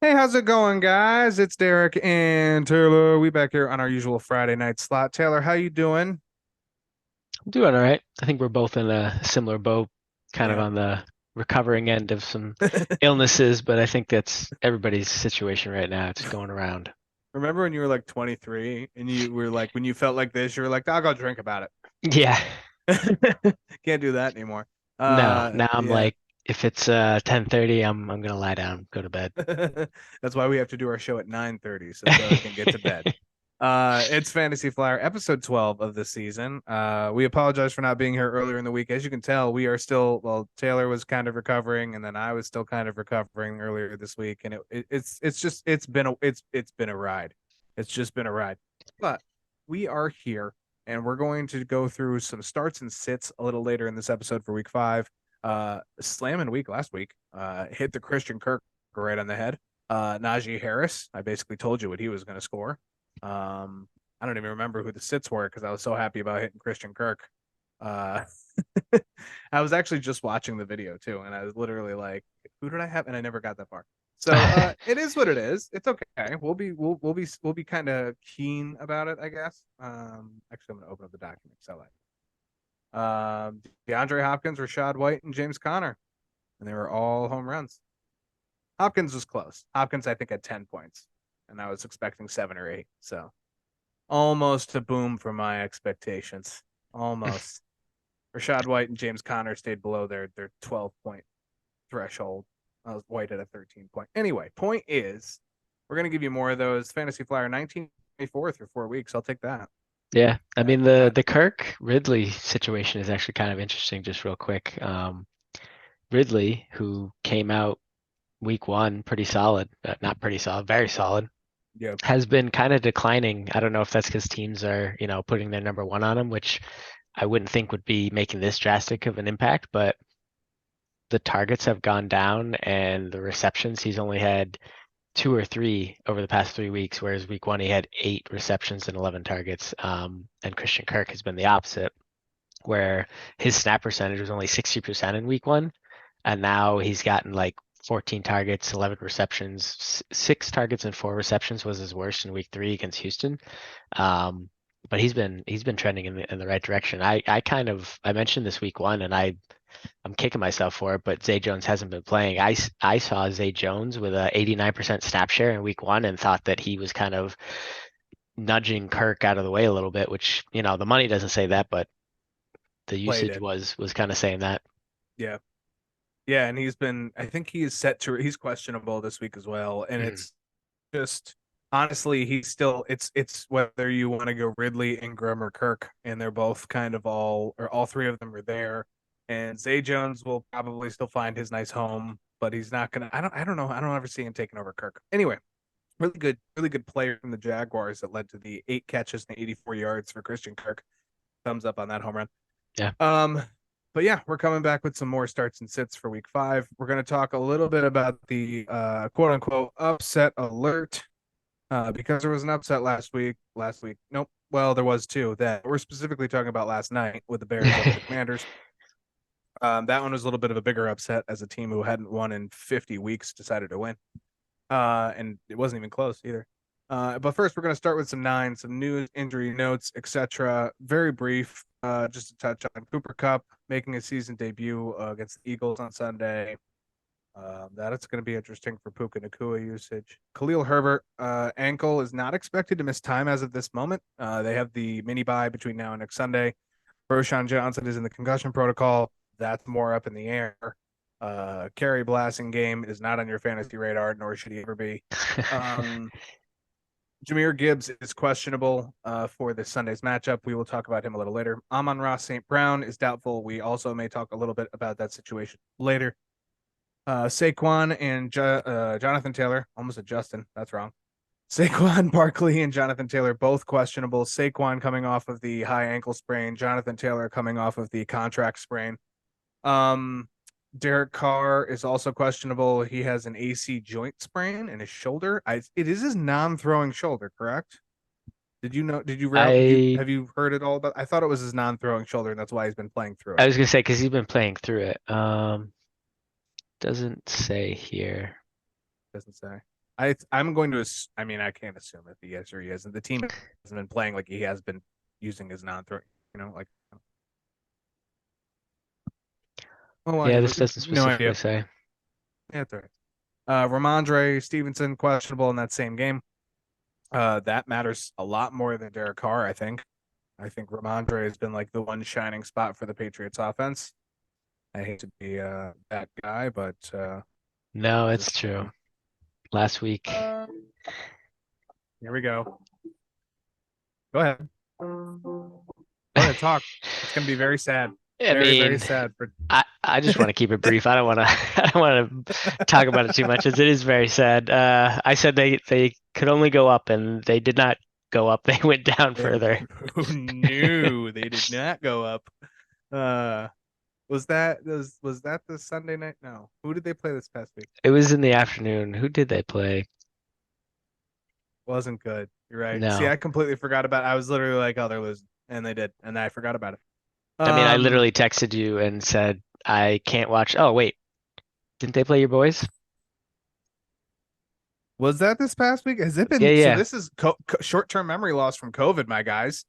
Hey, how's it going, guys? It's Derek and Taylor. We back here on our usual Friday night slot. Taylor, how you doing? I'm doing all right. I think we're both in a similar boat, kind of Yeah. on the recovering end of some illnesses, but I think that's everybody's situation right now. It's going around. Remember when you were like 23 and you were like, when you felt like this, you were like, I'll go drink about Yeah. it. Can't do that anymore. No, now I'm Yeah. like, if it's 10:30, I'm gonna lie down, go to bed. That's why we have to do our show at 9:30 so Taylor can get to bed. It's Fantasy Flyer episode 12 of the season. We apologize for not being here earlier in the week. As you can tell, we are still, well, Taylor was kind of recovering and then I was still kind of recovering earlier this week. And it's been a ride. It's just been a ride. But we are here and we're going to go through some starts and sits a little later in this episode for week 5. Slamming week last week. Hit the Christian Kirk right on the head. Najee Harris, I basically told you what he was going to score. I don't even remember who the sits were because I was so happy about hitting Christian Kirk. Uh, I was actually just watching the video too, and I was literally like, "Who did I have?" And I never got that far. So it is what it is. It's okay. We'll be kind of keen about it, I guess. Actually, I'm gonna open up the document. So DeAndre Hopkins, Rashad White, and James Conner, and they were all home runs. Hopkins was close. Hopkins, I think, had 10 points, and I was expecting 7 or 8. So almost a boom for my expectations. Almost. Rashad White and James Conner stayed below their 12-point threshold. I was White at a 13 point. Anyway, point is, we're gonna give you more of those Fantasy Flyer 1924 through 4 weeks. I'll take that. Yeah, I That mean the that the Kirk Ridley situation is actually kind of interesting, just real quick. Ridley, who came out week one pretty solid, not pretty solid, very solid, yeah. has been kind of declining. I don't know if that's because teams are, putting their number one on him, which I wouldn't think would be making this drastic of an impact, but the targets have gone down and the receptions, he's only had two or three over the past 3 weeks, whereas week one he had 8 receptions and 11 targets. And Christian Kirk has been the opposite, where his snap percentage was only 60% in week one, and now he's gotten like 14 targets, 11 receptions, 6 targets and 4 receptions was his worst in week three against Houston. But he's been trending in the right direction. I mentioned this week one, and I'm kicking myself for it, but Zay Jones hasn't been playing. I saw Zay Jones with a 89% snap share in week one and thought that he was kind of nudging Kirk out of the way a little bit, which, the money doesn't say that, but the Played usage it. was kind of saying that. Yeah. Yeah, and I think he is set to, he's questionable this week as well. And Mhm. it's just, honestly, he's still, it's whether you want to go Ridley, Ingram, or Kirk, and they're both kind of all three of them are there. And Zay Jones will probably still find his nice home, but he's not gonna, I don't know. I don't ever see him taking over Kirk. Anyway, really good player from the Jaguars that led to the 8 catches and 84 yards for Christian Kirk. Thumbs up on that home run. Yeah. Um, but yeah, we're coming back with some more starts and sits for week 5. We're going to talk a little bit about the quote unquote upset alert because there was an upset last week. Nope. Well, there was two that we're specifically talking about last night with the Bears over the Commanders. That one was a little bit of a bigger upset as a team who hadn't won in 50 weeks decided to win. And it wasn't even close either. But first, we're going to start with some news, injury notes, etc. Very brief, just to touch on Cooper Cup making his season debut against the Eagles on Sunday. That it's going to be interesting for Puka Nakua usage. Khalil Herbert ankle is not expected to miss time as of this moment. They have the mini bye between now and next Sunday. Roshan Johnson is in the concussion protocol. That's more up in the air. Kerry Blasting game is not on your fantasy radar, nor should he ever be. Um, Jahmyr Gibbs is questionable for this Sunday's matchup. We will talk about him a little later. Amon-Ra St. Brown is doubtful. We also may talk a little bit about that situation later. Saquon and Jonathan Taylor, almost a Justin, that's wrong. Saquon Barkley and Jonathan Taylor both questionable. Saquon coming off of the high ankle sprain, Jonathan Taylor coming off of the contract sprain. Derek Carr is also questionable. He has an AC joint sprain in his shoulder. It is his non-throwing shoulder, correct? Did you know? Did you I have you heard it all about? I thought it was his non-throwing shoulder, and that's why he's been playing through I it. was gonna say because he's been playing through it. Doesn't say here. Doesn't say. I'm going to. I mean, I can't assume if he is or he isn't. The team hasn't been playing like he has been using his non-throwing. Like. Oh, I Yeah, have this doesn't no specifically idea. say. Yeah, that's all right. Ramondre Stevenson questionable in that same game. That matters a lot more than Derek Carr, I think. I think Ramondre has been like the one shining spot for the Patriots offense. I hate to be that guy, but No, it's just true. Last week. here we go. Go ahead. Go ahead, talk. It's gonna be very sad. I Very, very mean, sad for I just want to keep it brief. I don't want to I don't want to talk about it too much as it is very sad. I said they could only go up and they did not go up. They went down further. who knew they did not go up. Uh was that the Sunday night? No. Who did they play this past week? It was in the afternoon. Who did they play? Wasn't good. You're right. See, No. I completely forgot about it. I was literally like, oh, they're losing. And they did. And I forgot about it. I mean, I Um, literally texted you and said I can't watch. Oh, wait. Didn't they play your boys? was that this past week? Has it Yeah, been so yeah. this is short-term memory loss from COVID, my guys.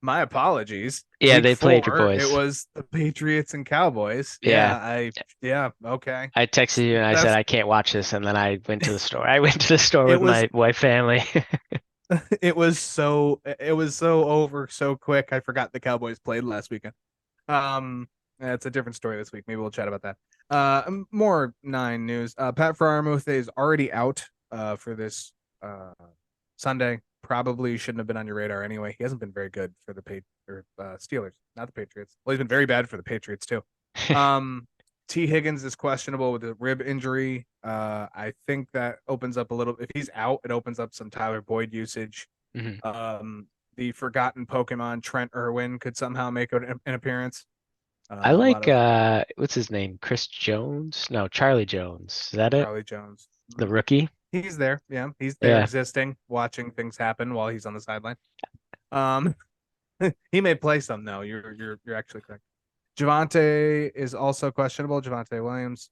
My apologies. Yeah, Week they played your 4, it boys. was the Patriots and Cowboys. Yeah. Yeah, okay. I texted you and I said That's I can't watch this and then I went to the store. I went to the store it with was my wife family. it was so over so quick. I forgot the Cowboys played last weekend. It's a different story this week. Maybe we'll chat about that. More nine news. Pat Freiermuth is already out for this Sunday. Probably shouldn't have been on your radar anyway. He hasn't been very good for the Steelers, not the Patriots. Well, he's been very bad for the Patriots too. Um, T. Higgins is questionable with a rib injury. I think that opens up a little. If he's out, it opens up some Tyler Boyd usage. Mhm. The forgotten Pokemon Trent Irwin could somehow make an appearance. I A lot like of what's his name? Chris Jones? No, Charlie Jones. Is that it? Charlie Jones. The rookie? He's there. Yeah, he's there Yeah. existing, watching things happen while he's on the sideline. Um, he may play some though. You're actually correct. Javante is also questionable. Javante Williams.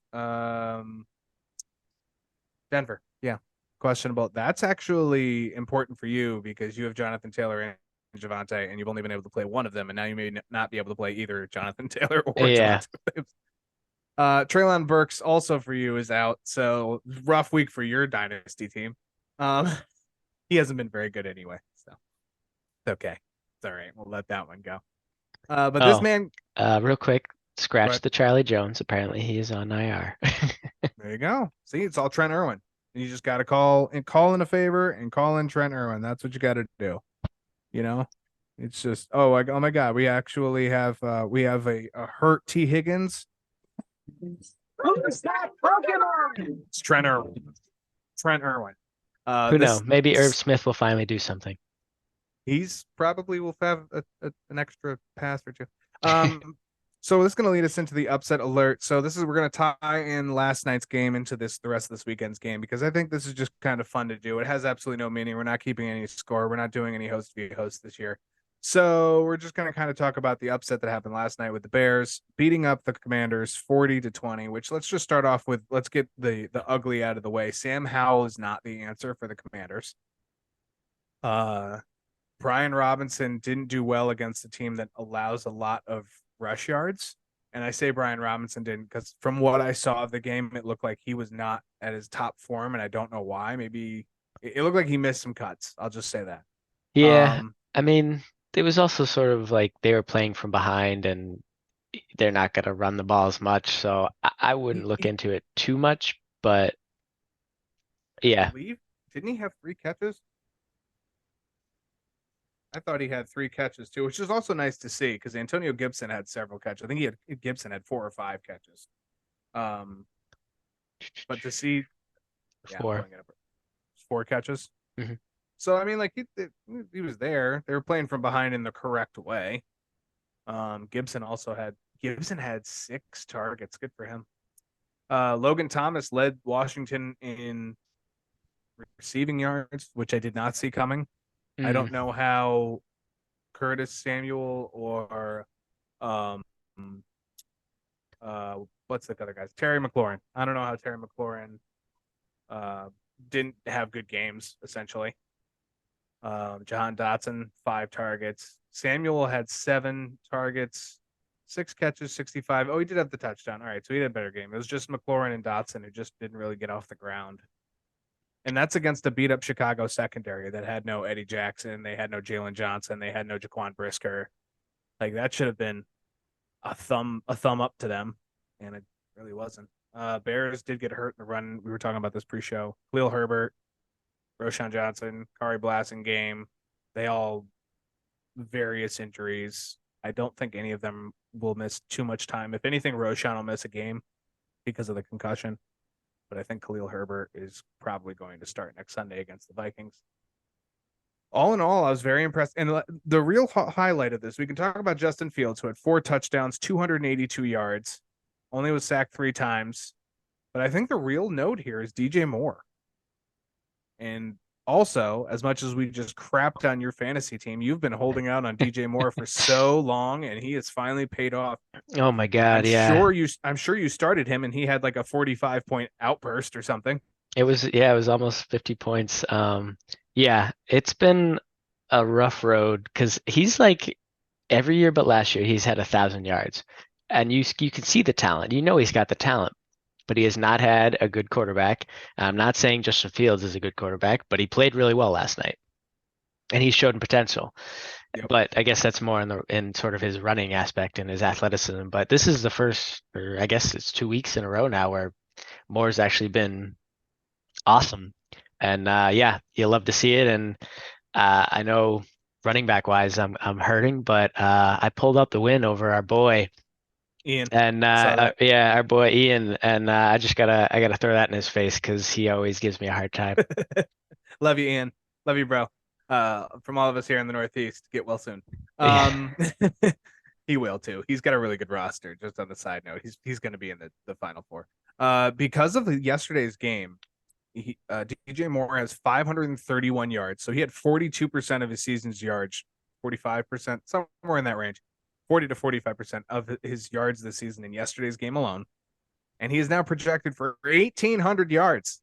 Denver. Yeah. Questionable. That's actually important for you because you have Jonathan Taylor and Javante, and you've only been able to play one of them, and now you may not be able to play either Jonathan Taylor or Yeah. Javante Williams. Traylon Burks also for you is out, so rough week for your dynasty team. Um, he hasn't been very good anyway, so it's okay. It's all right. We'll let that one go. But this Oh, man, real quick, scratch but the Charlie Jones. Apparently he is on IR. there you go. See, it's all Trent Irwin. You just got to call in a favor and call in Trent Irwin. That's what you got to do. You know, it's just oh my god, we actually have a hurt T Higgins. Who's that Pokemon? It's Trent Irwin. Trent Irwin. Who This knows? Maybe Irv Smith will finally do something. he's probably will have an extra pass or two. So this is going to lead us into the upset alert. So we're going to tie in last night's game into the rest of this weekend's game because I think this is just kind of fun to do. It has absolutely no meaning. We're not keeping any score. We're not doing any host via host this year. So we're just going to kind of talk about the upset that happened last night with the Bears beating up the Commanders 40-20, which let's just start off with. Let's get the ugly out of the way. Sam Howell is not the answer for the Commanders. Brian Robinson didn't do well against a team that allows a lot of rush yards. And I say Brian Robinson didn't because from what I saw of the game, it looked like he was not at his top form, and I don't know why. Maybe it looked like he missed some cuts. I'll just say that. Yeah, Um, I mean, it was also sort of like they were playing from behind and they're not going to run the ball as much. So I wouldn't look into it too much. But I yeah, believe didn't he have 3 catches? I thought he had 3 catches too, which is also nice to see because Antonio Gibson had several catches. I think Gibson had 4 or 5 catches. Um, but to see, yeah, I'm 4. pulling it up. 4 catches. Mhm. So I mean, like he was there. They were playing from behind in the correct way. Gibson had 6 targets. Good for him. Logan Thomas led Washington in receiving yards, which I did not see coming. I Mm. don't know how Curtis Samuel or um what's the other guys? Terry McLaurin. I don't know how Terry McLaurin uh didn't have good games essentially. Jahan Dotson 5 targets. Samuel had 7 targets, 6 catches, 65. Oh, he did have the touchdown. All right, so he had a better game. It was just McLaurin and Dotson who just didn't really get off the ground. And that's against a beat up Chicago secondary that had no Eddie Jackson, they had no Jalen Johnson, they had no Jaquan Brisker. Like that should have been a thumb up to them, and it really wasn't. Bears did get hurt in the run. We were talking about this pre-show. Khalil Herbert, Roshan Johnson, Kari Blasingame, they all various injuries. I don't think any of them will miss too much time. If anything, Roshan will miss a game because of the concussion. But I think Khalil Herbert is probably going to start next Sunday against the Vikings. All in all, I was very impressed. And the real highlight of this, we can talk about Justin Fields, who had 4 touchdowns, 282 yards, only was sacked 3 times. But I think the real note here is DJ Moore. And also, as much as we just crapped on your fantasy team, you've been holding out on DJ Moore for so long, and he has finally paid off. Oh my God, yeah. I'm sure you started him, and he had like a 45-point outburst or something. It was almost 50 points. Yeah, it's been a rough road because he's like every year but last year he's had 1,000 yards, and you can see the talent. You know he's got the talent, but he has not had a good quarterback. I'm not saying Justin Fields is a good quarterback, but he played really well last night, and he showed potential. Yep. But I guess that's more in sort of his running aspect and his athleticism. But this is the first, or I guess it's 2 weeks in a row now where Moore's actually been awesome. And yeah, you love to see it. And I know running back wise, I'm hurting, but I pulled out the win over our boy. Ian, And I saw that. yeah, our boy I and I gotta throw that in his face because he always gives me a hard time. Love you, Ian. Love you, bro. From all of us here in the Northeast, get well soon. Yeah. Um, he will too. He's got a really good roster. Just on the side note, he's going to be in the final four. Because of yesterday's game, DJ Moore has 531 yards, so he had 42% of his season's yards, 45%, somewhere in that range, 40 to 45% of his yards this season in yesterday's game alone, and he is now projected for 1,800 yards.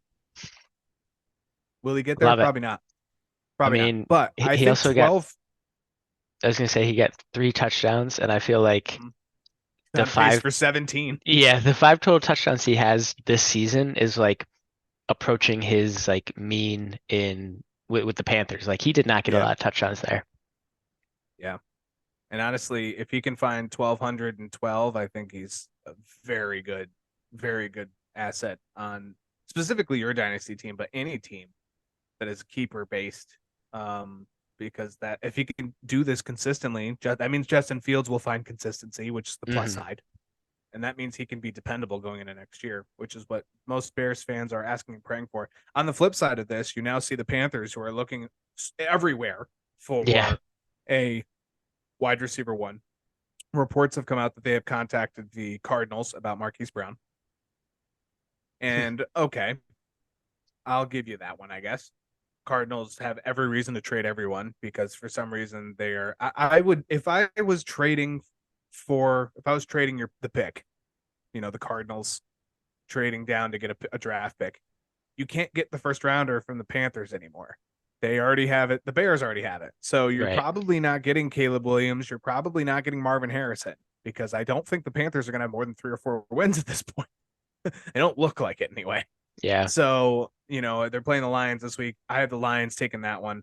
Will he get there? Love it. Probably not. I Probably not. mean, But I he think also got, 12 I was gonna say he got 3 touchdowns, and I feel like the on pace five, for 17. yeah, the 5 total touchdowns he has this season is like approaching his like mean with the Panthers. Like he did not get a Yeah. lot of touchdowns there. Yeah. And honestly, if he can find 1,212, I think he's a very good asset on specifically your dynasty team, but any team that is keeper based. Because that if he can do this consistently, that means Justin Fields will find consistency, which is the plus Hmm. side. And that means he can be dependable going into next year, which is what most Bears fans are asking and praying for. On the flip side of this, you now see the Panthers who are looking everywhere Yeah. for a wide receiver one. Reports have come out that they have contacted the Cardinals about Marquise Brown. And okay, I'll give you that one, I guess. Cardinals have every reason to trade everyone because for some reason they are. I would if I was trading the pick, the Cardinals trading down to get a draft pick. You can't get the first rounder from the Panthers anymore. They already have it. The Bears already have it. So you're Right. probably not getting Caleb Williams. You're probably not getting Marvin Harrison because I don't think the Panthers are going to have more than 3 or 4 wins at this point. They don't look like it anyway. Yeah. So, they're playing the Lions this week. I have the Lions taking that one.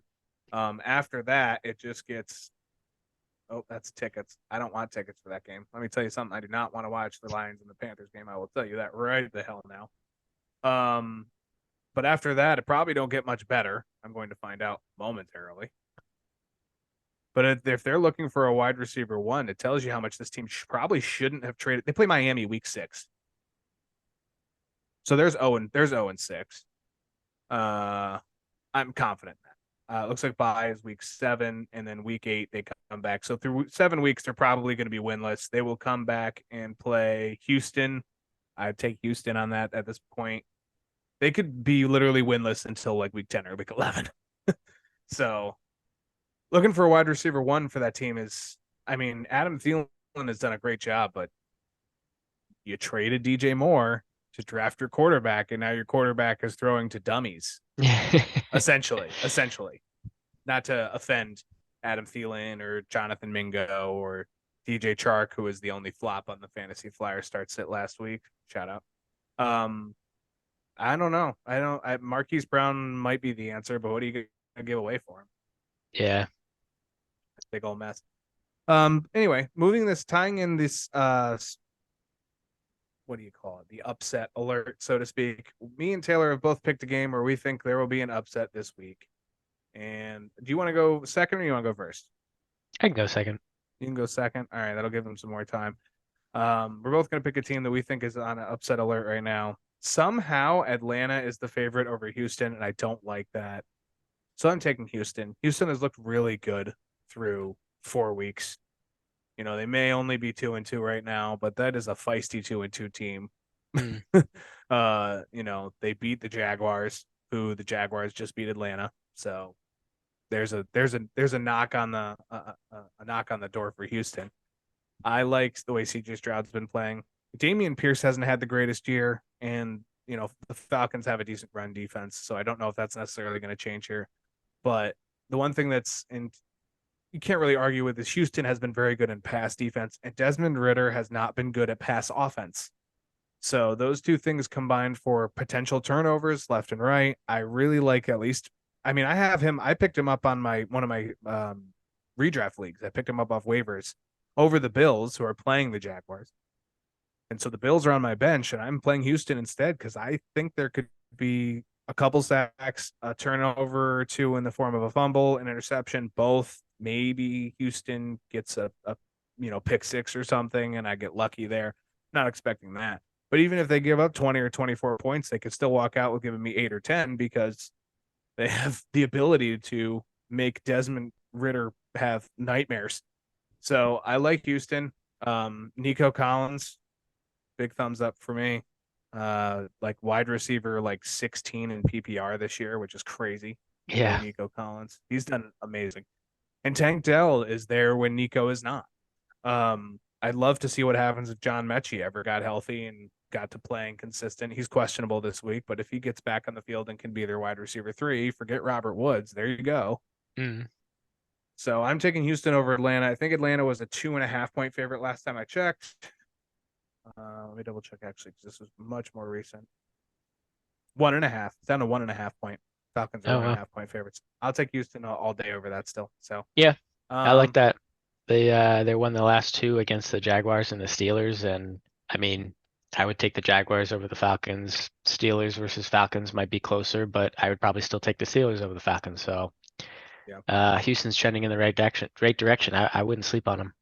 After that, it just gets, oh, that's tickets. I don't want tickets for that game. Let me tell you something. I do not want to watch the Lions and the Panthers game. I will tell you that right the hell now. But after that, it probably don't get much better. I'm going to find out momentarily. But if they're looking for a wide receiver one, it tells you how much this team probably shouldn't have traded. They play Miami week 6. So there's 0-6. Uh, I'm confident in that. Looks like bye is week 7, and then week 8 they come back. So through 7 weeks, they're probably going to be winless. They will come back and play Houston. I'd take Houston on that at this point. They could be literally winless until like week 10 or week 11. So looking for a wide receiver one for that team is, I mean, Adam Thielen has done a great job, but you traded DJ Moore to draft your quarterback, and now your quarterback is throwing to dummies. Essentially, not to offend Adam Thielen or Jonathan Mingo or DJ Chark, who was the only flop on the Fantasy Flyer start sit last week. Shout out. I don't know. Marquise Brown might be the answer, but what are you gonna give away for him? Yeah. Big old mess. Anyway, tying in this what do you call it? The upset alert, so to speak. Me and Taylor have both picked a game where we think there will be an upset this week. And do you want to go second or you want to go first? I can go second. You can go second. All right, that'll give them some more time. We're both going to pick a team that we think is on an upset alert right now. Somehow Atlanta is the favorite over Houston, and I don't like that. So I'm taking Houston. Houston has looked really good through 4 weeks. They may only be 2-2 right now, but that is a feisty 2-2 team. Mm. They beat the Jaguars, who the Jaguars just beat Atlanta. So there's a knock on the a knock on the door for Houston. I like the way CJ Stroud's been playing. Damian Pierce hasn't had the greatest year, and the Falcons have a decent run defense, so I don't know if that's necessarily going to change here. But the one thing you can't really argue with is Houston has been very good in pass defense, and Desmond Ridder has not been good at pass offense. So those two things combined for potential turnovers left and right. I really like at least. I mean, I picked him up on one of my redraft leagues. I picked him up off waivers over the Bills, who are playing the Jaguars. And so the Bills are on my bench, and I'm playing Houston instead because I think there could be a couple sacks, a turnover or two in the form of a fumble, an interception, both. Maybe Houston gets a pick 6 or something, and I get lucky there. Not expecting that. But even if they give up 20 or 24 points, they could still walk out with giving me 8 or 10 because they have the ability to make Desmond Ridder have nightmares. So I like Houston. Nico Collins, big thumbs up for me. Like wide receiver, like 16 in PPR this year, which is crazy. Yeah. Nico Collins, he's done amazing. And Tank Dell is there when Nico is not. I'd love to see what happens if John Mechie ever got healthy and got to playing consistent. He's questionable this week, but if he gets back on the field and can be their wide receiver 3, forget Robert Woods. There you go. Mm. So I'm taking Houston over Atlanta. I think Atlanta was a 2.5-point favorite last time I checked. Let me double check actually, because this was much more recent. 1.5. It's down to 1.5 point. Falcons are 1.5 point favorites. I'll take Houston all day over that still. So yeah, I like that. They won the last 2 against the Jaguars and the Steelers, and I mean, I would take the Jaguars over the Falcons. Steelers versus Falcons might be closer, but I would probably still take the Steelers over the Falcons. So yeah. Houston's trending in the right direction. I wouldn't sleep on them.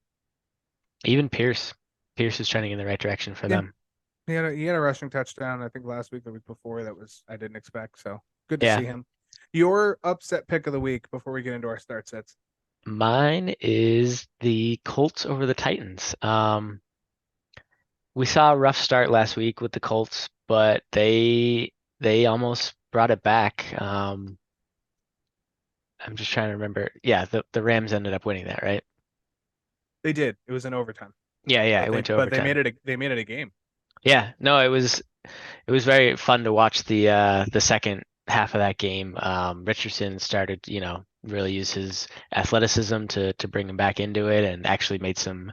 Even Pierce is trending in the right direction for them. He had a rushing touchdown, I think last week, the week before, I didn't expect. So good to see him. Your upset pick of the week before we get into our start sets. Mine is the Colts over the Titans. We saw a rough start last week with the Colts, but they almost brought it back. I'm just trying to remember. Yeah, the Rams ended up winning that, right? They did. It was in overtime. Yeah, it went to overtime. But they made it a game. Yeah, no, it was very fun to watch the second half of that game. Richardson started, really use his athleticism to bring him back into it, and actually made some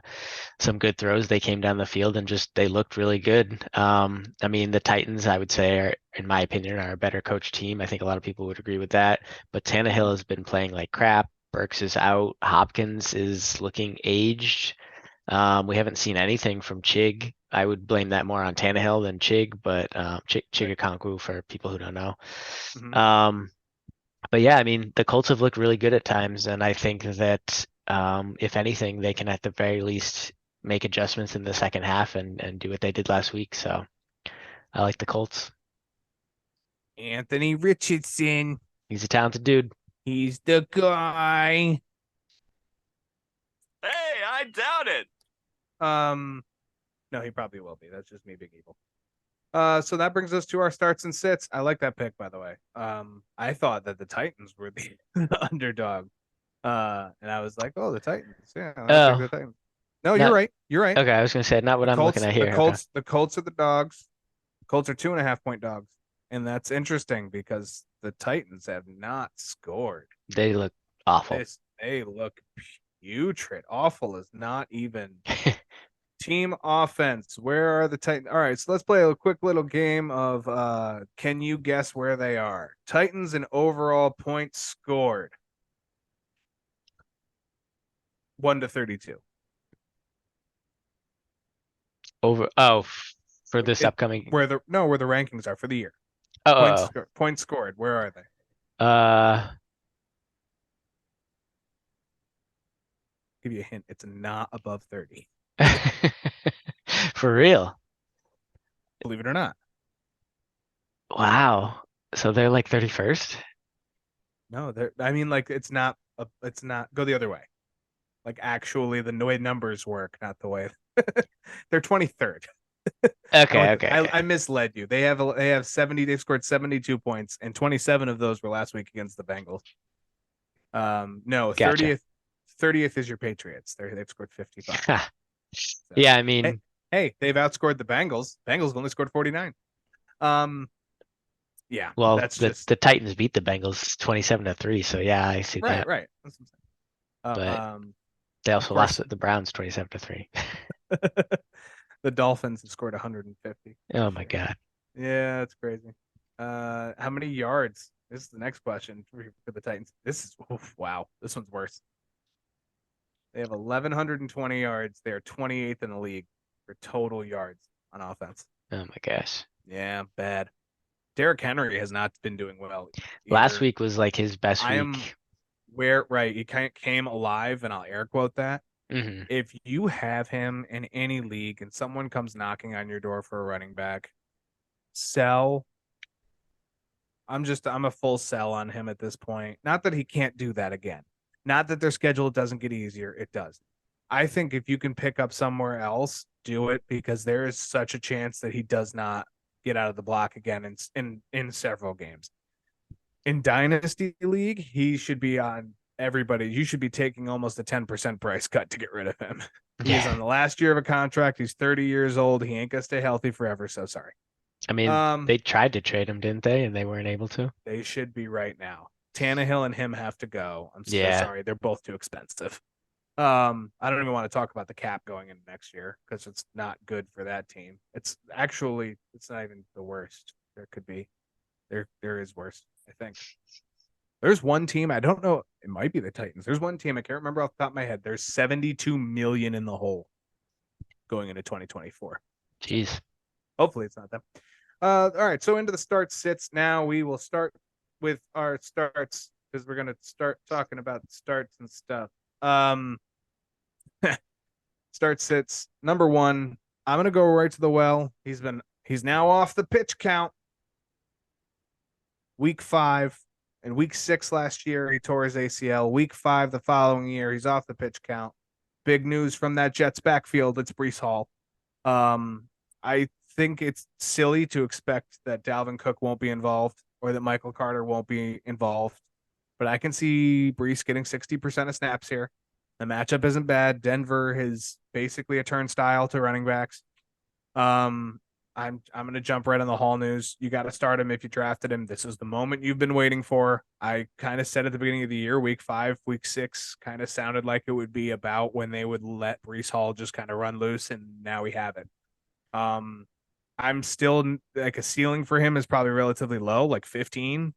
good throws. They came down the field and they looked really good. I mean, the Titans, I would say, are, in my opinion, are a better coach team. I think a lot of people would agree with that. But Tannehill has been playing like crap. Burks is out. Hopkins is looking aged. We haven't seen anything from Chig. I would blame that more on Tannehill than Chig, but Chig Okonkwo for people who don't know. Mm-hmm. But yeah, I mean, the Colts have looked really good at times, and I think that If anything, they can at the very least make adjustments in the second half and do what they did last week. So I like the Colts. Anthony Richardson. He's a talented dude. He's the guy. Hey, I doubt it. No, he probably will be. That's just me being evil. So that brings us to our starts and sits. I like that pick, by the way. I thought that the Titans were the underdog. And I was like, oh, the Titans. Yeah, I'll pick Oh, the Titans. No, you're not right. You're right. okay. I was gonna say not what I'm looking at here. Okay. The Colts are the dogs. Colts are 2.5 point dogs. And that's interesting because the Titans have not scored. They look awful. They look putrid. Awful is not even team offense. Where are the Titans? All right, so let's play a quick little game of can you guess where they are? Titans and overall points scored. 1-32. For this upcoming. Where the rankings are for the year. Oh, Points scored. Where are they? Give you a hint. It's not above 30. For real. Believe it or not. Wow. So they're like 31st? No, I mean, like it's not go the other way. Like actually the way numbers work, not the way they're 23rd. Okay. I misled you. They have 70, they've scored 72 points, and 27 of those were last week against the Bengals. No, Gotcha. 30th is your Patriots. They've scored 55. So, yeah, I mean, hey, they've outscored the Bengals. Bengals have only scored 49. Yeah, well, that's the Titans beat the Bengals 27-3, so yeah, I see that. Right. That's what I'm saying. But they also lost to the Browns 27-3. The Dolphins have scored 150. Oh my God. Yeah, that's crazy. How many yards? This is the next question for the Titans. Wow. This one's worse. They have 1,120 yards. They are 28th in the league for total yards on offense. Oh my gosh. Yeah, bad. Derrick Henry has not been doing well either. Last week was like his best week. He kind of came alive, and I'll air quote that. Mm-hmm. If you have him in any league and someone comes knocking on your door for a running back, sell. I'm a full sell on him at this point. Not that he can't do that again. Not that their schedule doesn't get easier. It does. I think if you can pick up somewhere else, do it, because there is such a chance that he does not get out of the block again in several games. In Dynasty League, he should be on everybody. You should be taking almost a 10% price cut to get rid of him. He's on the last year of a contract. He's 30 years old. He ain't gonna stay healthy forever. So sorry. I mean, they tried to trade him, didn't they? And they weren't able to. They should be right now. Tannehill and him have to go. I'm so sorry. They're both too expensive. I don't even want to talk about the cap going into next year because it's not good for that team. It's not even the worst. There is worse, I think. There's one team, I don't know, it might be the Titans. There's one team, I can't remember off the top of my head. There's 72 million in the hole going into 2024. Jeez. So, hopefully it's not them. All right, so into the start sits now. We will start with our starts because we're gonna start talking about starts and stuff. Start sits. Number one, I'm gonna go right to the well. He's now off the pitch count. Week 5 and week 6 last year, he tore his ACL. Week 5 the following year, he's off the pitch count. Big news from that Jets backfield. It's Breece Hall. I think it's silly to expect that Dalvin Cook won't be involved or that Michael Carter won't be involved, but I can see Breece getting 60% of snaps here. The matchup isn't bad. Denver is basically a turnstile to running backs. I'm going to jump right on the Hall news. You got to start him if you drafted him. This is the moment you've been waiting for. I kind of said at the beginning of the year, week 5, week 6 kind of sounded like it would be about when they would let Breece Hall just kind of run loose, and now we have it. I'm still like a ceiling for him is probably relatively low, like 15.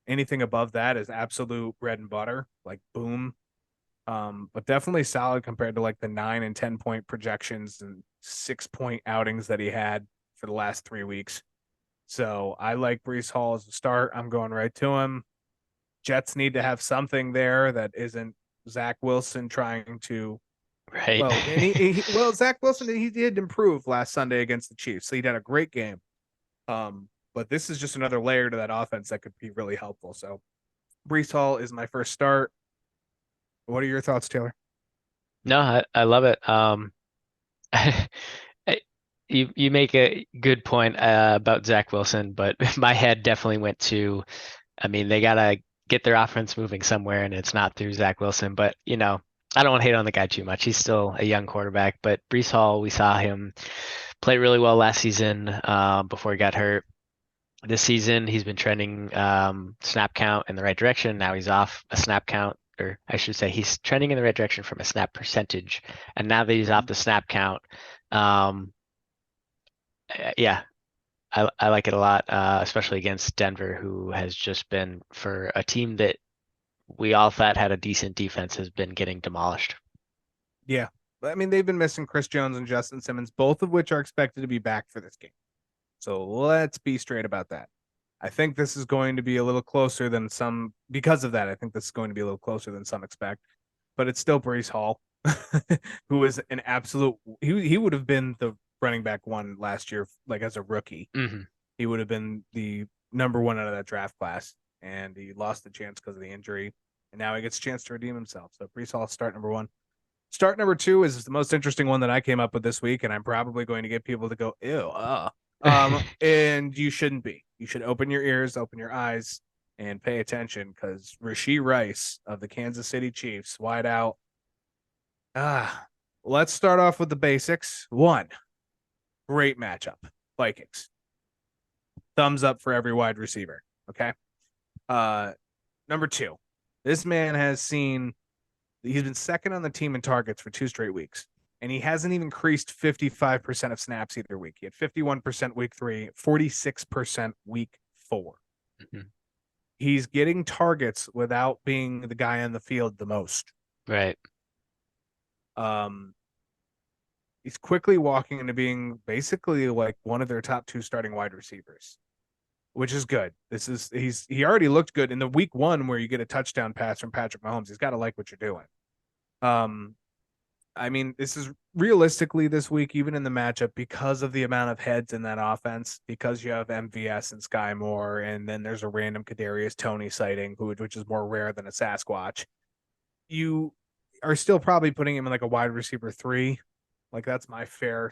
Anything above that is absolute bread and butter, like boom. But definitely solid compared to like the 9 and 10 point projections and 6-point outings that he had for the last 3 weeks. So I like Breece Hall as a start. I'm going right to him. Jets need to have something there that isn't Zach Wilson trying to Right. well, and Zach Wilson he did improve last Sunday against the Chiefs, so he had a great game. But this is just another layer to that offense that could be really helpful. So Brees Hall is my first start. What are your thoughts, Taylor? No, I love it. You make a good point about Zach Wilson, but my head definitely went to, I mean, they gotta get their offense moving somewhere, and it's not through Zach Wilson. But I don't want to hate on the guy too much. He's still a young quarterback. But Brees Hall, we saw him play really well last season before he got hurt. This season, he's been trending snap count in the right direction. Now he's off a snap count, or I should say, he's trending in the right direction from a snap percentage. And now that he's off the snap count, um, yeah, I like it a lot, especially against Denver, who has just been, for a team that we all thought had a decent defense, has been getting demolished. Yeah. I mean, they've been missing Chris Jones and Justin Simmons, both of which are expected to be back for this game. So let's be straight about that. I think this is going to be a little closer than some because of that. I think this is going to be a little closer than some expect, but it's still Brees Hall, who is an absolute. He would have been the running back one last year, like as a rookie. Hmm. He would have been the number one out of that draft class, and he lost the chance because of the injury, and now he gets a chance to redeem himself. So Brees Hall, start number one. Start number two is the most interesting one that I came up with this week, and I'm probably going to get people to go, ew, and you shouldn't be. You should open your ears, open your eyes, and pay attention because Rashee Rice of the Kansas City Chiefs, wide out. Let's start off with the basics. One, great matchup. Vikings. Thumbs up for every wide receiver. Okay. Number two, this man he's been second on the team in targets for 2 straight weeks, and he hasn't even increased 55% of snaps either week. He had 51% week 3, 46% week 4. Mhm. He's getting targets without being the guy on the field the most. Right. Um, he's quickly walking into being basically like one of their top 2 starting wide receivers, which is good. He already looked good in the week 1 where you get a touchdown pass from Patrick Mahomes. He's got to like what you're doing. I mean, this is realistically this week, even in the matchup, because of the amount of heads in that offense, because you have MVS and Sky Moore, and then there's a random Kadarius Toney sighting, which is more rare than a Sasquatch. You are still probably putting him in like a wide receiver 3. Like that's my fair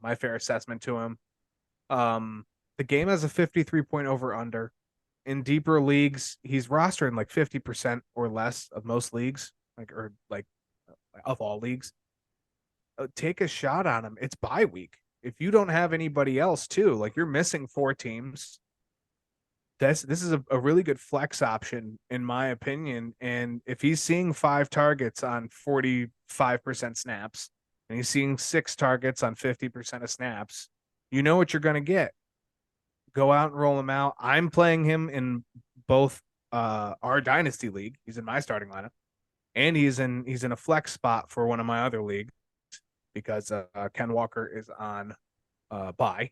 assessment to him. The game has a 53-point over under. In deeper leagues, he's rostering like 50% or less of most leagues, of all leagues. Take a shot on him. It's bye week. If you don't have anybody else too, like you're missing 4 teams. This is a really good flex option in my opinion. And if he's seeing 5 targets on 45% snaps and he's seeing 6 targets on 50% of snaps, you know what you're going to get. Go out and roll him out. I'm playing him in both our dynasty league. He's in my starting lineup, and he's in a flex spot for one of my other leagues because Ken Walker is on bye,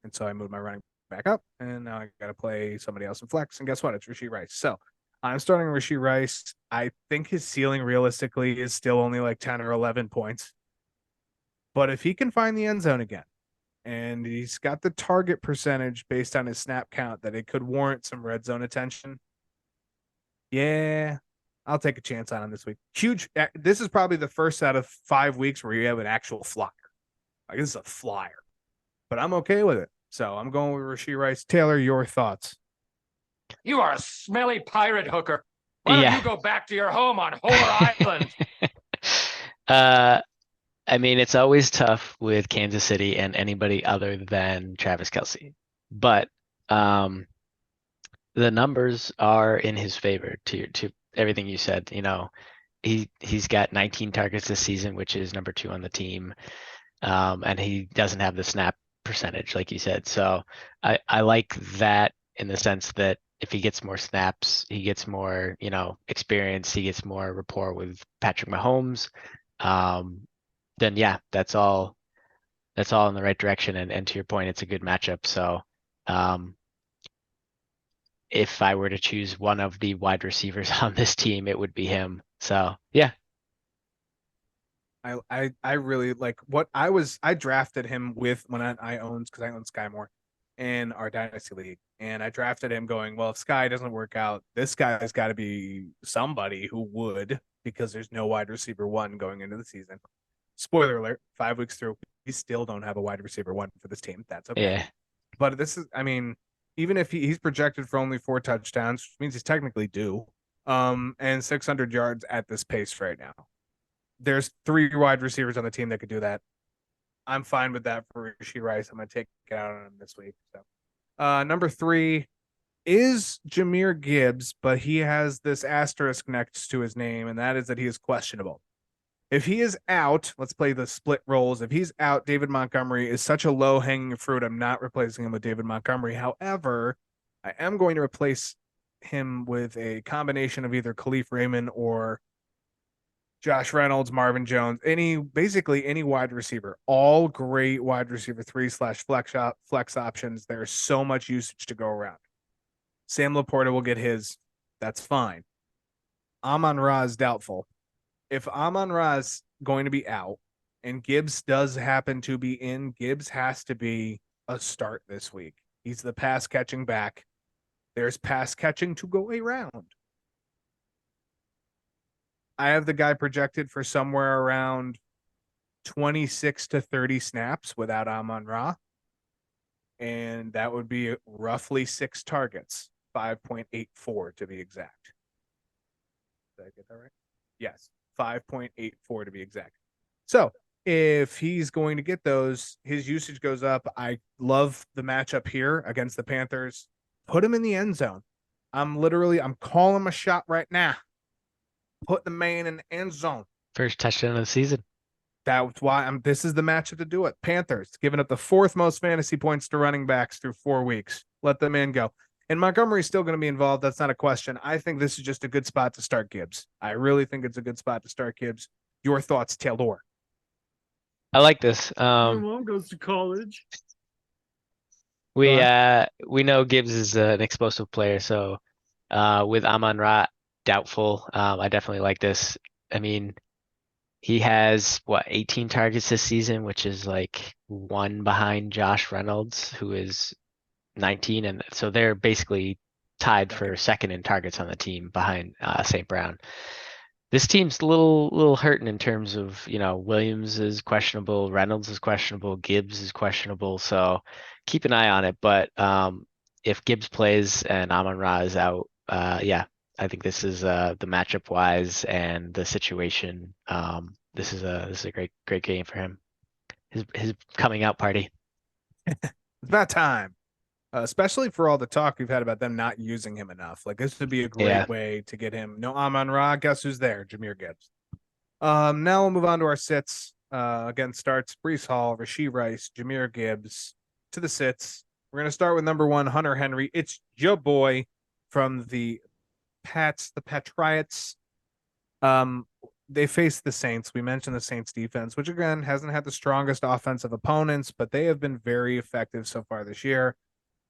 and so I moved my running back up, and now I got to play somebody else in flex. And guess what? It's Rashee Rice. So I'm starting Rashee Rice. I think his ceiling realistically is still only like 10 or 11 points, but if he can find the end zone again, and he's got the target percentage based on his snap count that it could warrant some red zone attention. Yeah, I'll take a chance on him this week. Huge. This is probably the first out of 5 weeks where you have an actual flyer. Like this is a flyer, but I'm okay with it. So I'm going with Rashee Rice. Taylor, your thoughts? You are a smelly pirate hooker. Why don't Yeah. you go back to your home on Whore Island? I mean, it's always tough with Kansas City and anybody other than Travis Kelce, but the numbers are in his favor to everything you said. He's got 19 targets this season, which is number 2 on the team, and he doesn't have the snap percentage like you said. So I like that in the sense that if he gets more snaps, he gets more experience, he gets more rapport with Patrick Mahomes. Then yeah, that's all in the right direction. And to your point, it's a good matchup. So if I were to choose one of the wide receivers on this team, it would be him. So yeah, I really like I drafted him with when I owned because I own Sky Moore in our dynasty league, and I drafted him going, well, if Sky doesn't work out, this guy's got to be somebody who would, because there's no wide receiver one going into the season. Spoiler alert, 5 weeks through, we still don't have a wide receiver one for this team. That's okay. yeah, But this is, I mean, even if he's projected for only 4 touchdowns, which means he's technically due, and 600 yards at this pace right now. There's 3 wide receivers on the team that could do that. I'm fine with that for Rashid Rice. I'm gonna take it out on him this week. So, number 3 is Jahmyr Gibbs, but he has this asterisk next to his name, and that is that he is questionable. If he is out, let's play the split roles. If he's out, David Montgomery is such a low hanging fruit. I'm not replacing him with David Montgomery. However, I am going to replace him with a combination of either Khalif Raymond or Josh Reynolds, Marvin Jones, basically any wide receiver, all great wide receiver 3/flex options. There's so much usage to go around. Sam Laporta will get his. That's fine. Amon-Ra is doubtful. If Amon-Ra is going to be out and Gibbs does happen to be in, Gibbs has to be a start this week. He's the pass catching back. There's pass catching to go around. I have the guy projected for somewhere around 26 to 30 snaps without Amon-Ra. And that would be roughly 6 targets, 5.84 to be exact. Did I get that right? Yes, 5.84 to be exact. So if he's going to get those, his usage goes up. I love the matchup here against the Panthers. Put him in the end zone. I'm calling a shot right now. Put the man in the end zone. first touchdown of the season. That's why this is the matchup to do it. Panthers giving up the 4th most fantasy points to running backs through 4 weeks. Let the man go. And Montgomery's still going to be involved. That's not a question. I think this is just a good spot to start Gibbs. I really think it's a good spot to start Gibbs. Your thoughts, Taylor? I like this. Your mom goes to college. We know Gibbs is an explosive player, so with Amon-Ra doubtful, I definitely like this. I mean, he has 18 targets this season, which is like 1 behind Josh Reynolds, who is 19, and so they're basically tied for second in targets on the team behind St. Brown. This team's a little hurting in terms of, Williams is questionable, Reynolds is questionable, Gibbs is questionable, so keep an eye on it. But if Gibbs plays and Amon-Ra is out, I think this is the matchup wise and the situation. This is a great game for him. His coming out party. It's about time. Especially for all the talk we've had about them not using him enough. Like, this would be a great way to get him. No Amon-Ra. Guess who's there? Jahmyr Gibbs. Now we'll move on to our sits. Again, starts Breece Hall, Rashid Rice, Jahmyr Gibbs to the sits. We're going to start with number 1, Hunter Henry. It's your boy from the Patriots. They face the Saints. We mentioned the Saints defense, which again hasn't had the strongest offensive opponents, but they have been very effective so far this year.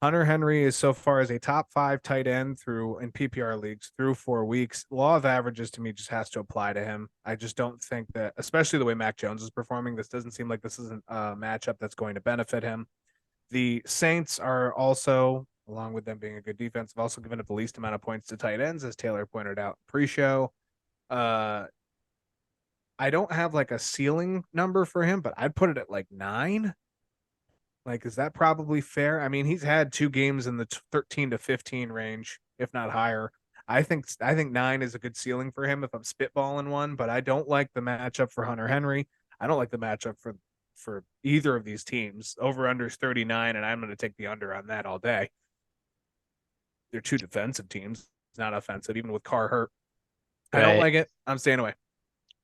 Hunter Henry is so far as a top 5 tight end in PPR leagues through 4 weeks. Law of averages to me just has to apply to him. I just don't think that, especially the way Mac Jones is performing, this doesn't seem like this is a matchup that's going to benefit him. The Saints are also, along with them being a good defense, have also given up the least amount of points to tight ends, as Taylor pointed out pre-show. I don't have like a ceiling number for him, but I'd put it at like 9. Like, is that probably fair? I mean, he's had 2 games in the 13 to 15 range, if not higher. I think 9 is a good ceiling for him if I'm spitballing one, but I don't like the matchup for Hunter Henry. I don't like the matchup for either of these teams. Over/under is 39, and I'm going to take the under on that all day. They're 2 defensive teams. It's not offensive, even with Carr hurt. I don't like it. I'm staying away.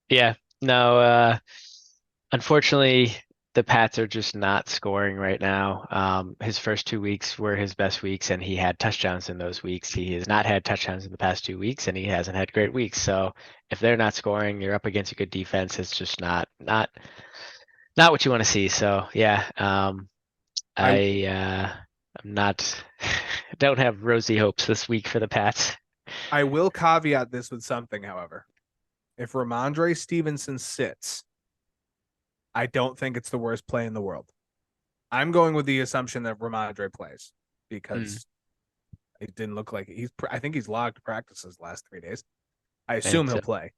Yeah, no, unfortunately, the Pats are just not scoring right now. His first 2 weeks were his best weeks, and he had touchdowns in those weeks. He has not had touchdowns in the past 2 weeks, and he hasn't had great weeks. So if they're not scoring, you're up against a good defense. It's just not what you want to see. So yeah, I'm not don't have rosy hopes this week for the Pats. I will caveat this with something, however. if Ramondre Stevenson sits, I don't think it's the worst play in the world. I'm going with the assumption that Ramondre plays because it didn't look like I think he's logged practices last 3 days. I assume he'll play.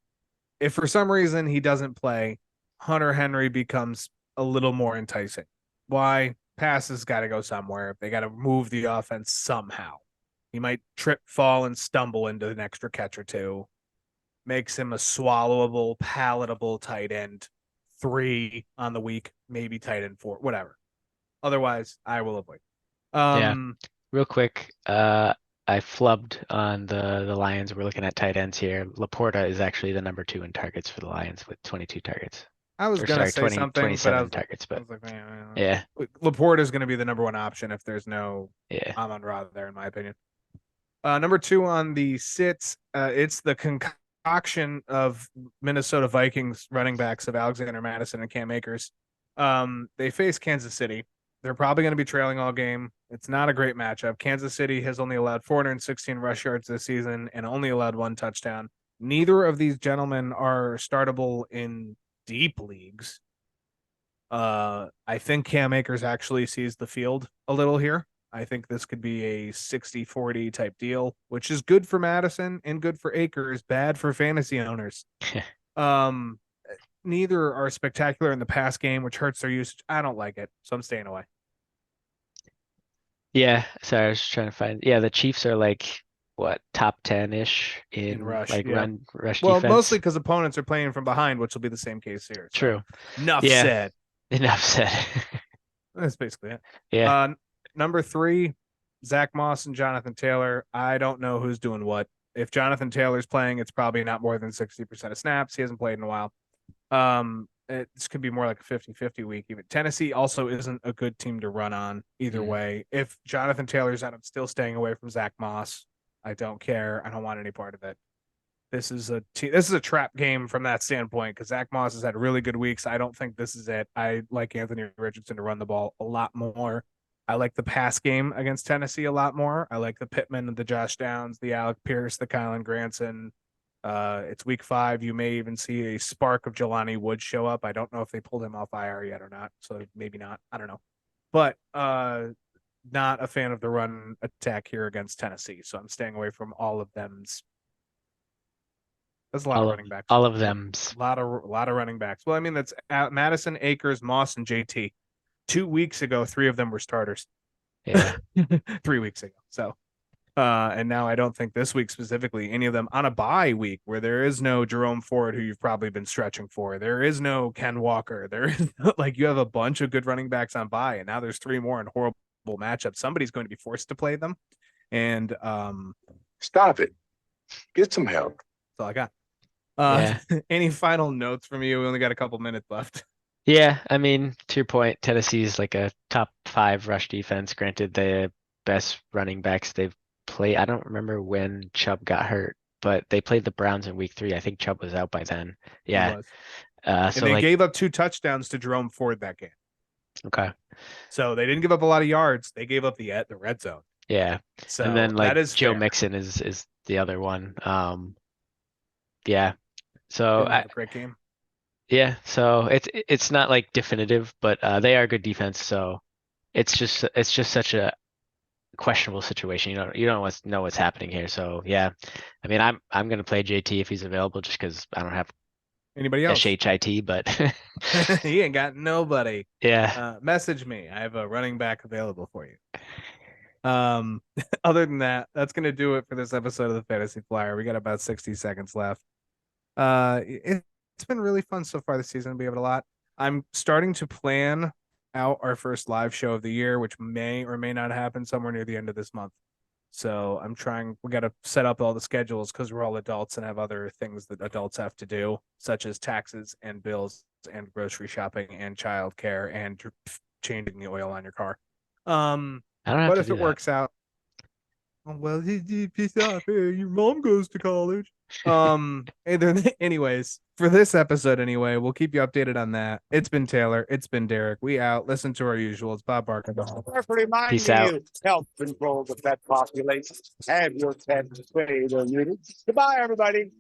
If for some reason he doesn't play, Hunter Henry becomes a little more enticing. Why? Passes got to go somewhere. They got to move the offense somehow. He might trip, fall, and stumble into an extra catch or two. Makes him a swallowable, palatable tight end 3 on the week, maybe tight end 4, whatever. Otherwise, I will avoid. Real quick, I flubbed on the Lions. We're looking at tight ends here. Laporta is actually the number 2 in targets for the Lions with 22 targets. I was going to say something, 27 but targets, but yeah. Laporta is going to be the number 1 option if there's no Amon-Ra there, in my opinion. Number 2 on the sits, it's the concoction of Minnesota Vikings running backs of Alexander Mattison and Cam Akers. They face Kansas City. They're probably going to be trailing all game. It's not a great matchup. Kansas City has only allowed 416 rush yards this season and only allowed 1 touchdown. Neither of these gentlemen are startable in deep leagues. I think Cam Akers actually sees the field a little here. I think this could be a 60-40 type deal, which is good for Madison and good for Akers, bad for fantasy owners. Neither are spectacular in the pass game, which hurts their usage. I don't like it, so I'm staying away. Yeah, sorry, I was just trying to find. Yeah, the Chiefs are like what, top 10-ish in rush, like run rush well, defense. mostly because opponents are playing from behind, which will be the same case here. So. True. Enough said. Enough said. That's basically it. Yeah. Number 3, Zach Moss and Jonathan Taylor. I don't know who's doing what. If Jonathan Taylor's playing, it's probably not more than 60% of snaps. He hasn't played in a while. This could be more like a 50-50 week. Even Tennessee also isn't a good team to run on either way. If Jonathan Taylor's out, I'm still staying away from Zach Moss. I don't care. I don't want any part of it. This is a trap game from that standpoint because Zach Moss has had really good weeks. I don't think this is it. I like Anthony Richardson to run the ball a lot more. I like the pass game against Tennessee a lot more. I like the Pittman and the Josh Downs, the Alec Pierce, the Kylan Granson. It's week 5. You may even see a spark of Jelani Woods show up. I don't know if they pulled him off IR yet or not, so maybe not. I don't know. But not a fan of the run attack here against Tennessee, so I'm staying away from all of them. That's a lot of running backs. All of them. A lot of running backs. Well, I mean, that's Madison, Akers, Moss, and JT. 2 weeks ago, 3 of them were starters. Yeah. 3 weeks ago. So, and now I don't think this week specifically, any of them on a bye week where there is no Jerome Ford, who you've probably been stretching for. There is no Ken Walker. There is like you have a bunch of good running backs on bye, and now there's 3 more in horrible matchups. Somebody's going to be forced to play them. And stop it. Get some help. That's all I got. Any final notes from you? We only got a couple minutes left. Yeah, I mean, to your point, Tennessee's like a top 5 rush defense. Granted, the best running backs they've played. I don't remember when Chubb got hurt, but they played the Browns in week 3. I think Chubb was out by then. Yeah. And so they gave up 2 touchdowns to Jerome Ford that game. Okay. So they didn't give up a lot of yards. They gave up the red zone. Yeah. So and then like that is Joe fair. Mixon is the other one. Yeah. So a great game. Yeah, so it's not like definitive, but they are a good defense. So it's just such a questionable situation. You don't know what's happening here. So yeah, I mean I'm gonna play JT if he's available, just because I don't have anybody else SHIT, but he ain't got nobody. Yeah. Message me. I have a running back available for you. Other than that, that's gonna do it for this episode of the Fantasy Flyer. We got about 60 seconds left. It's been really fun so far this season. We have a lot. I'm starting to plan out our first live show of the year, which may or may not happen somewhere near the end of this month. So I'm trying. We got to set up all the schedules because we're all adults and have other things that adults have to do, such as taxes and bills and grocery shopping and childcare and changing the oil on your car. I don't have but to if do it that. works out, well, your mom goes to college. Anyways, for this episode anyway, we'll keep you updated on that. It's been Taylor. It's been Derek. We out. Listen to our usual. It's Bob Barker. Peace out. Help control the pet population. Have your pet spayed or neutered. Goodbye, everybody.